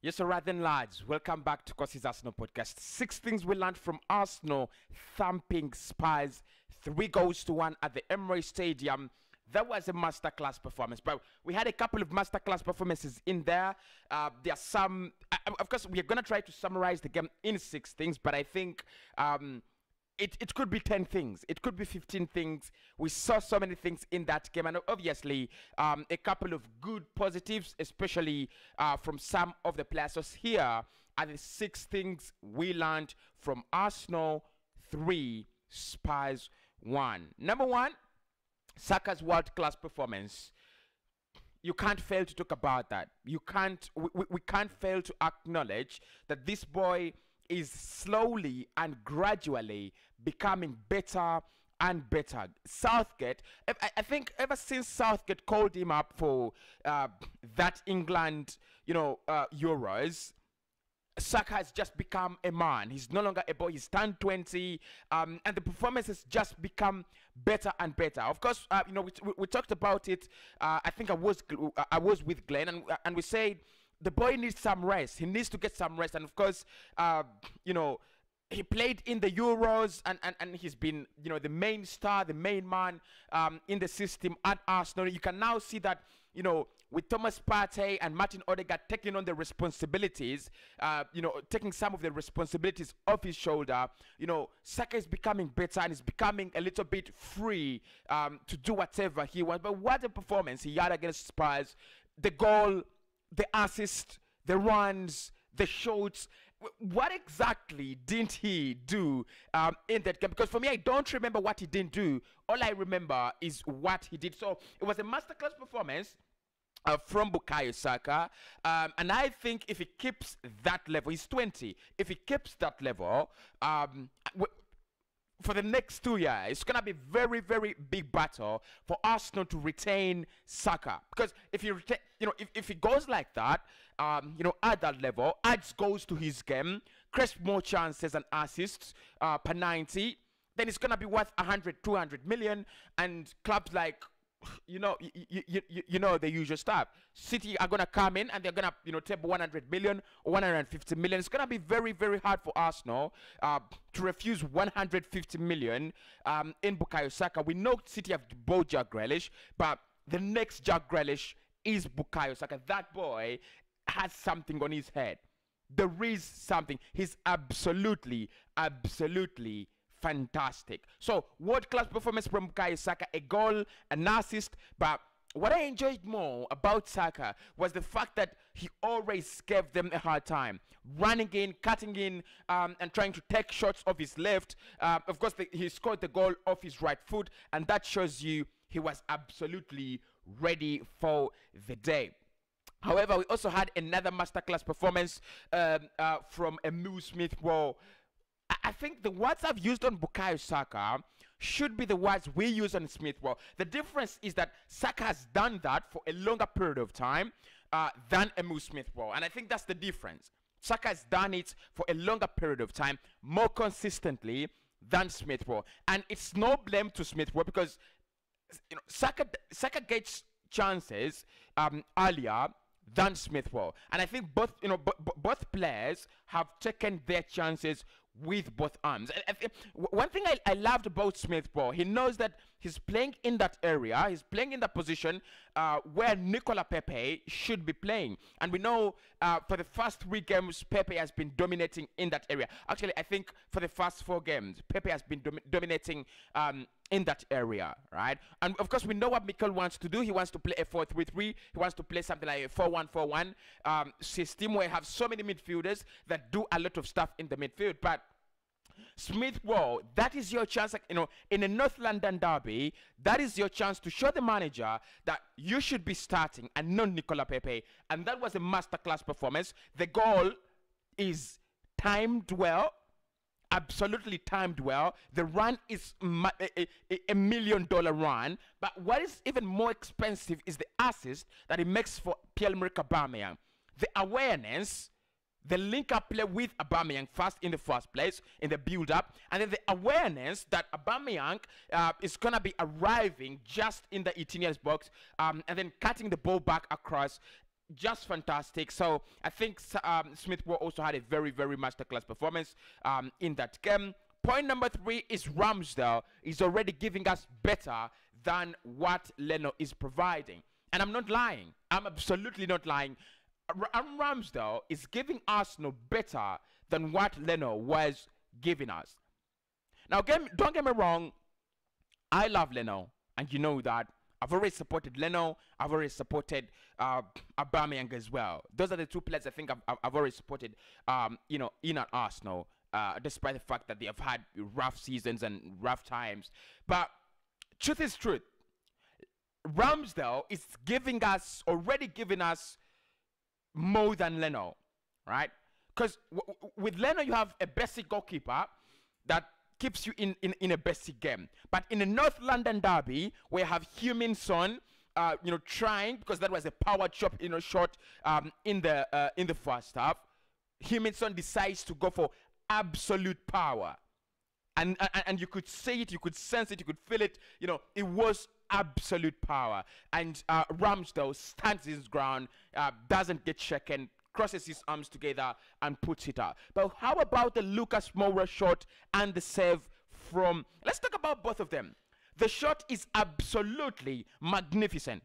Yes, all right then, lads. Welcome back to Kosi's Arsenal podcast. 6 things we learned from Arsenal thumping Spurs 3-1 at the Emirates Stadium. That was a masterclass performance, but we had a couple of masterclass performances in there. There are some, of course, we are going to try to summarize the game in 6 things, but I think it could be 10 things. It could be 15 things. We saw so many things in that game, and obviously a couple of good positives, especially from some of the players. So here are the 6 things we learned from Arsenal 3, Spurs 1. Number 1, Saka's world-class performance. You can't fail to talk about that. We can't fail to acknowledge that this boy is slowly and gradually becoming better and better. Southgate, I think ever since Southgate called him up for that England, Euros, Saka has just become a man. He's no longer a boy. He's turned 20, and the performance has just become better and better. Of course, we talked about it. I think I was with Glenn, and we said the boy needs some rest. He needs to get some rest, and of course, he played in the Euros, and he's been, the main star, the main man in the system at Arsenal. You can now see that, with Thomas Partey and Martin Odegaard taking on the responsibilities, taking some of the responsibilities off his shoulder, Saka is becoming better and is becoming a little bit free to do whatever he wants. But what a performance he had against Spurs. The goal, the assist, the runs, the shots. What exactly didn't he do in that game? Because for me, I don't remember what he didn't do. All I remember is what he did. So it was a masterclass performance from Bukayo Saka, and I think if he keeps that level, he's 20. If he keeps that level, for the next 2 years, it's gonna be very, very big battle for Arsenal to retain Saka. Because if you retain, if he goes like that, at that level, adds goals to his game, creates more chances and assists per 90, then it's gonna be worth 100, 200 million, and clubs like, the usual stuff. City are gonna come in and they're gonna, table 100 million or 150 million. It's gonna be very, very hard for Arsenal to refuse 150 million in Bukayo Saka. We know City have bought Jack Grealish, but the next Jack Grealish is Bukayo Saka. That boy has something on his head. There is something. He's absolutely, absolutely fantastic. So, world-class performance from Bukayo Saka, a goal, an assist. But what I enjoyed more about Saka was the fact that he always gave them a hard time. Running in, cutting in, and trying to take shots off his left. Of course, he scored the goal off his right foot, and that shows you he was absolutely ready for the day. However, we also had another masterclass performance from Emile Smith-Rowe. I think the words I've used on Bukayo Saka should be the words we use on Smith-Rowe. The difference is that Saka has done that for a longer period of time than Emile Smith-Rowe. And I think that's the difference. Saka has done it for a longer period of time, more consistently than Smith-Rowe. And it's no blame to Smith-Rowe because Saka gets chances earlier than Smith-Rowe. And I think both players have taken their chances with both arms. And one thing I loved about Smith-Rowe, he knows that he's playing in that area, he's playing in that position where Nicola Pepe should be playing. And we know for the first 3 games, Pepe has been dominating in that area. Actually, I think for the first 4 games, Pepe has been dominating in that area, right? And of course, we know what Mikel wants to do. He wants to play a 4-3-3. He wants to play something like a 4-1-4-1 system where you have so many midfielders that do a lot of stuff in the midfield. But Smith-Rowe, that is your chance, in a North London derby, that is your chance to show the manager that you should be starting and not Nicola Pepe. And that was a masterclass performance. The goal is timed well. Absolutely timed well. The run is a $1 million run, but what is even more expensive is the assist that he makes for Pierre-Emerick Aubameyang. The awareness, the link-up play with Aubameyang first in the first place, in the build-up, and then the awareness that Aubameyang is going to be arriving just in the 18 years box and then cutting the ball back across. just fantastic. So I think Smith Rowe also had a very, very masterclass performance in that game. Point number 3 is Ramsdale is already giving us better than what Leno is providing. And I'm not lying. I'm absolutely not lying. Ramsdale is giving Arsenal better than what Leno was giving us. Now, don't get me wrong. I love Leno, and you know that. I've already supported Leno. I've already supported Aubameyang as well. Those are the 2 players I think I've already supported, you know, in at Arsenal, despite the fact that they have had rough seasons and rough times. But truth is truth. Ramsdale is already giving us more than Leno, right? Because with Leno, you have a basic goalkeeper that keeps you in a basic game. But in the North London derby, where you have Heung-min Son, you know, trying, because that was a power chop, you know, shot in the first half. Heung-min Son decides to go for absolute power. And you could see it, you could sense it, you could feel it. You know, it was absolute power. And Ramsdale stands his ground, doesn't get shaken, crosses his arms together and puts it out. But how about the Lucas Moura shot and the save from... Let's talk about both of them. The shot is absolutely magnificent.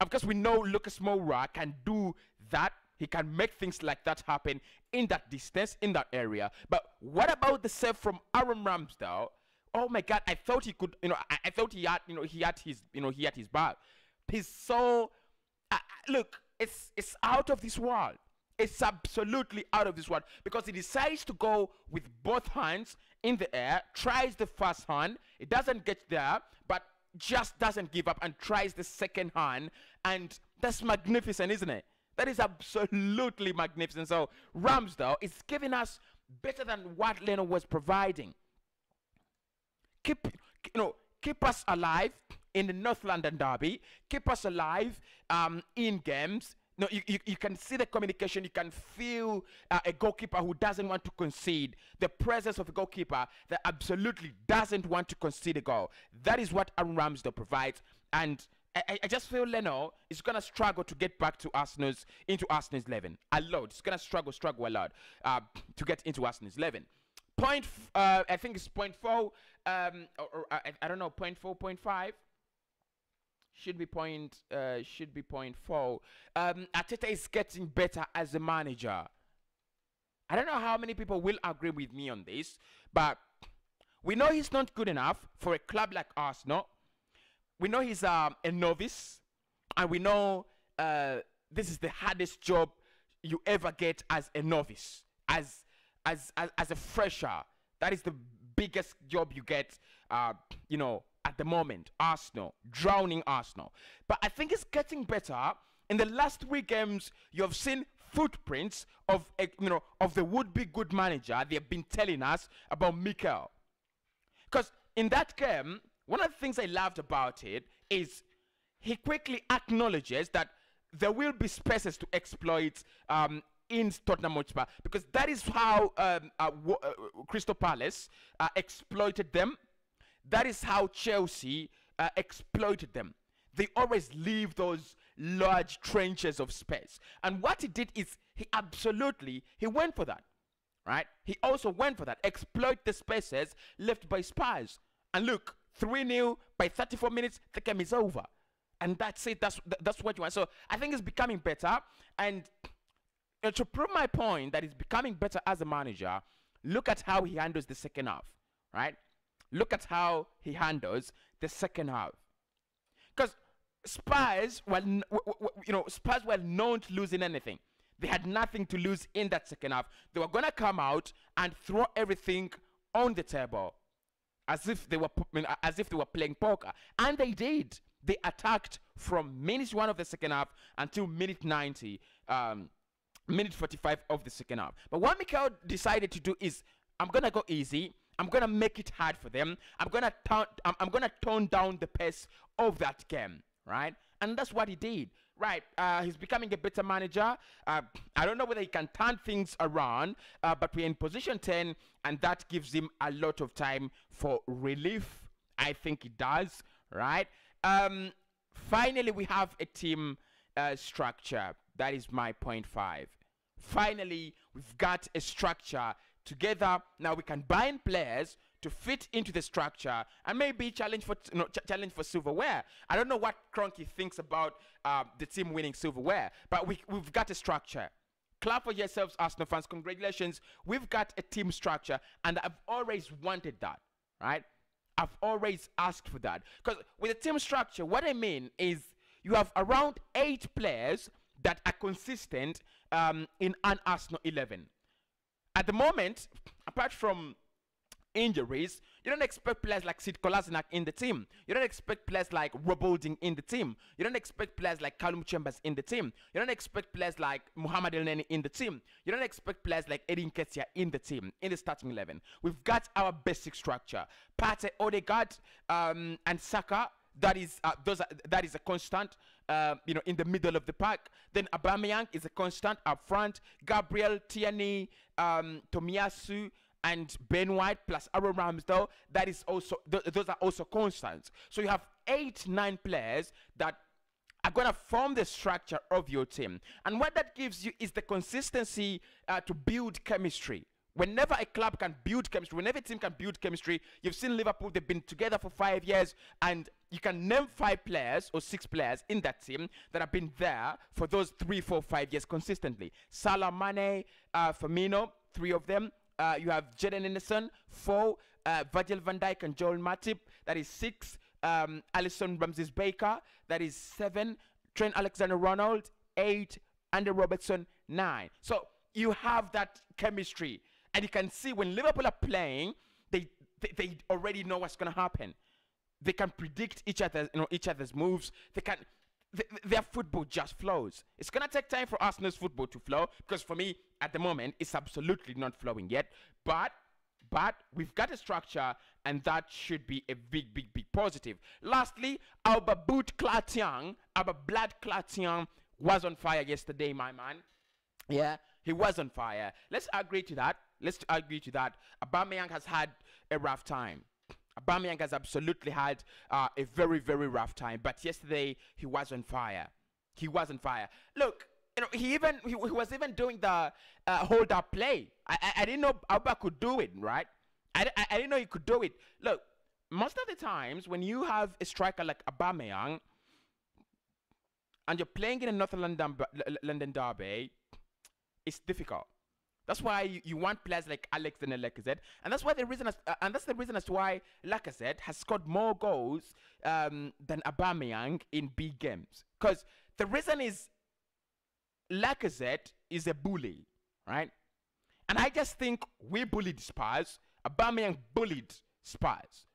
Of course, we know Lucas Moura can do that. He can make things like that happen in that distance, in that area. But what about the save from Aaron Ramsdale? Oh my God, I thought he could, you know, I thought he had, you know, he had his back. He's so, look, it's out of this world. It's absolutely out of this world, because he decides to go with both hands in the air, tries the first hand, it doesn't get there, but just doesn't give up and tries the second hand, and that's magnificent, isn't it? That is absolutely magnificent. So Ramsdale is giving us better than what Leno was providing. Keep us alive in the North London derby. Keep us alive in games. No, you can see the communication. You can feel a goalkeeper who doesn't want to concede. The presence of a goalkeeper that absolutely doesn't want to concede a goal. That is what Aaron Ramsdale provides. And I just feel Leno is going to struggle to get back to into Arsenal's 11 a lot. It's going to struggle a lot to get into Arsenal's 11. I think it's 0.4, I don't know, 0.4, 0.5. Should be 0.4. Arteta is getting better as a manager. I don't know how many people will agree with me on this, but we know he's not good enough for a club like Arsenal. We know he's a novice, and we know this is the hardest job you ever get as a novice, as a fresher. That is the biggest job you get, you know, at the moment. Arsenal, drowning Arsenal. But I think it's getting better. In the last 3 games, you have seen footprints of, you know, of the would-be good manager they have been telling us about Mikel. Because in that game, one of the things I loved about it is he quickly acknowledges that there will be spaces to exploit in Tottenham Hotspur, because that is how Crystal Palace exploited them. That is how Chelsea exploited them. They always leave those large trenches of space. And what he did is he went for that, right? He also went for that. Exploit the spaces left by Spurs. And look, 3-0 by 34 minutes, the game is over. And that's it. That's what you want. So I think it's becoming better. And to prove my point that he's becoming better as a manager, look at how he handles the second half, right? Look at how he handles the second half. Because Spurs were known to losing anything. They had nothing to lose in that second half. They were going to come out and throw everything on the table, as if they were playing poker. And they did. They attacked from minute 1 of the second half until minute 90, minute 45 of the second half. But what Mikel decided to do is, I'm going to go easy. I'm going to make it hard for them. I'm going to tone down the pace of that game, right? And that's what he did, right? He's becoming a better manager. I don't know whether he can turn things around, but we're in position 10, and that gives him a lot of time for relief. I think it does, right? Finally, we have a team structure. That is my point 5. Finally, we've got a structure together. Now we can bind players to fit into the structure and maybe challenge for challenge for silverware. I don't know what Cronky thinks about the team winning silverware, but we've got a structure. Clap for yourselves, Arsenal fans. Congratulations. We've got a team structure, and I've always wanted that, right? I've always asked for that. Because with a team structure, what I mean is you have around 8 players that are consistent in an Arsenal 11. At the moment, apart from injuries, you don't expect players like Sid Kolasinac in the team. You don't expect players like Rob Holding in the team. You don't expect players like Callum Chambers in the team. You don't expect players like Mohamed Elneny in the team. You don't expect players like Eddie Nketiah in the team, in the starting 11. We've got our basic structure. Partey, Odegaard, and Saka. That is a constant, in the middle of the pack. Then Aubameyang is a constant up front. Gabriel, Tierney, Tomiyasu, and Ben White plus Aaron Ramsdale. That is also those are also constants. So you have 8-9 players that are gonna form the structure of your team, and what that gives you is the consistency to build chemistry. Whenever a club can build chemistry, whenever a team can build chemistry, you've seen Liverpool, they've been together for 5 years, and you can name 5 players or 6 players in that team that have been there for those 3, 4, 5 years consistently. Salah, Mane, Firmino, 3 of them. You have Jadon Henderson, 4, Virgil van Dijk and Joel Matip, that is 6, Alisson Ramsey-Baker, that is 7, Trent Alexander-Arnold, 8, Andy Robertson, 9. So you have that chemistry. And you can see when Liverpool are playing, they already know what's going to happen. They can predict each other's moves. Their football just flows. It's going to take time for Arsenal's football to flow, because for me, at the moment, it's absolutely not flowing yet. But we've got a structure, and that should be a big positive. Lastly, our blood clot was on fire yesterday, my man. Yeah, he was on fire. Let's agree to that. Aubameyang has had a rough time. Aubameyang has absolutely had a very rough time. But yesterday, he was on fire. He was on fire. Look, he was even doing the hold-up play. I didn't know Auba could do it, right? I didn't know he could do it. Look, most of the times when you have a striker like Aubameyang and you're playing in a North London derby, it's difficult. That's why you want players like Alex and Lacazette, and that's the reason as to why Lacazette has scored more goals than Aubameyang in big games. Because the reason is Lacazette is a bully, right? And I just think we bullied Spurs. Aubameyang bullied Spurs.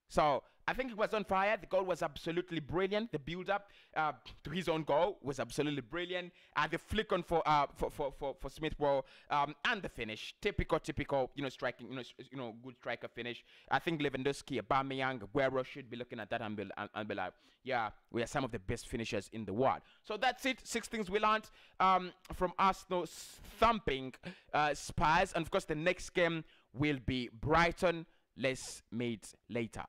So I think he was on fire. The goal was absolutely brilliant. The build-up to his own goal was absolutely brilliant. The flick on for Smith Rowe and the finish, typical, striking, good striker finish. I think Lewandowski, Aubameyang, Aguero should be looking at that and be like, yeah, we are some of the best finishers in the world. So that's it. 6 things we learned from Arsenal thumping Spurs, and of course the next game will be Brighton. Let's meet later.